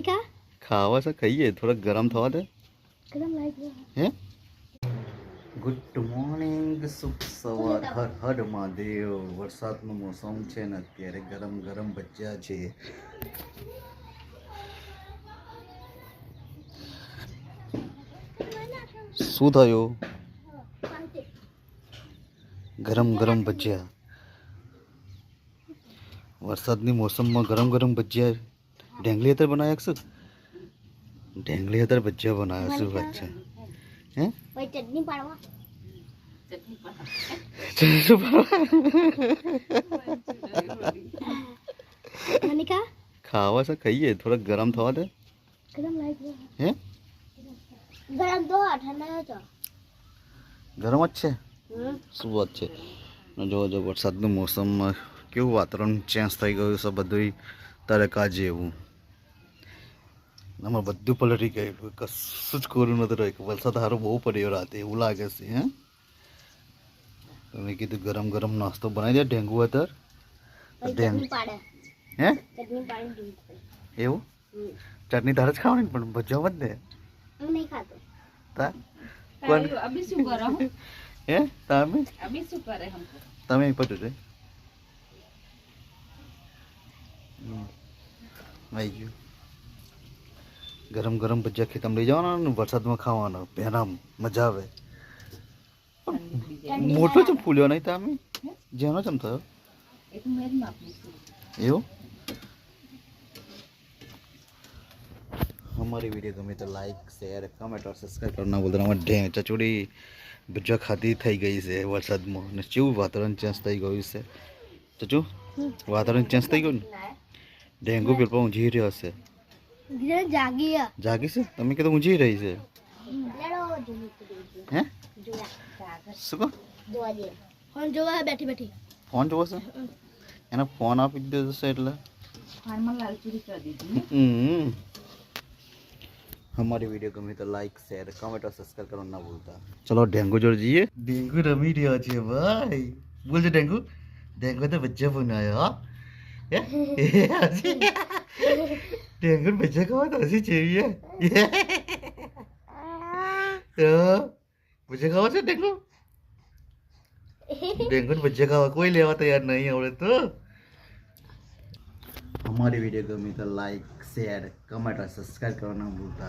मनिका खावा से खाइए थोड़ा गरम थवा दे गरम लाइट हैं गुड मॉर्निंग शुभ सवार हर हर महादेव વરસાદનું મોસમ છે ને અત્યારે ગરમ ગરમ ભજીયા છે શું થયું ગરમ ગરમ ભજીયા વરસાદની મોસમમાં ગરમ ગરમ ભજીયા ઢેંગલી અત્યારે બનાવ્યા છે ઢેંગલી અત્યારે ભજીયા બનાવ્યા શું વાત છે હે भाई चटनी पाड़वा मनिका खावा से खाइए थोड़ा गरम थवा दे गरम लाइट हैं गरम दो ठंडा तो गरम જ છે શું વાત છે જો જો વરસાદનું મોસમમાં કેવું વાતાવરણ ચેન્જ થઈ ગયું છે બધું તડકા જેવું આમાં બધું પલટી ગયું કશું જ કોરું નથી રહ્યું વરસાદ સારો બહુ પડ્યો રાતે એવું લાગે છે હે મેં કીધું ગરમ ગરમ નાસ્તો બનાવી દે ડેંગુ અત્યારે चटनी पाड़े હે चटनी पाड़ी એવું ચટણી તારે જ ખાવાની પણ ભજીયા મત દે हम नहीं खाते તા કોણ अभी शू करो હે તમે अभी शू करे हमको તમે પટુ રે આવી ગયું ગરમ ગરમ ભજીયા ખેતમ લઈ જવાના ને વરસાદમાં ખાવાના પહેરામ મજા આવે મોટો ચમ ફૂલ્યો નહીં તમે જેનો ચમ થયો एक मेरे में अपनी शू એવું हमारी वीडियो गमी तो लाइक शेयर कमेंट और सब्सक्राइब करना बोल रहा हूँ ढेर चचोड़ी भज्जा खाती थी गई से वरसाद में ने चेव वातावरण चेंज थी गયું છે ચચુ વાતાવરણ ચેન્જ થઈ ગયું ને ડેન્ગુ પેપર ઊંઘી રહ્યો છે गिरा जागी है જાગી છે તમે કીધું ઊંઘી રહી છે लड़ो હે जोया શું કહો दो आजे हम जो है बैठी बैठी ફોન જોવો છે એને ફોન આપી દીધો છે એટલે फार्मल लाल चूड़ी कर दीजिए हमारी वीडियो गमी तो लाइक शेयर कमेंट और सब्सक्राइब करना ना भूलता चलो डेंगू जोड़ जाइए डेंगू रमी रिया छे भाई बोल जो डेंगू डेंगू तो बच्चा बनाया हां डेंगू बच्चा खावा तो हंसी चाहिए बच्चा खावा से डेंगू डेंगू बच्चा खावा कोई लेवा तैयार नहीं है तो हमारी वीडियो गमी तो लाइक शेयर कमेंट और सब्सक्राइब करना ना भूलता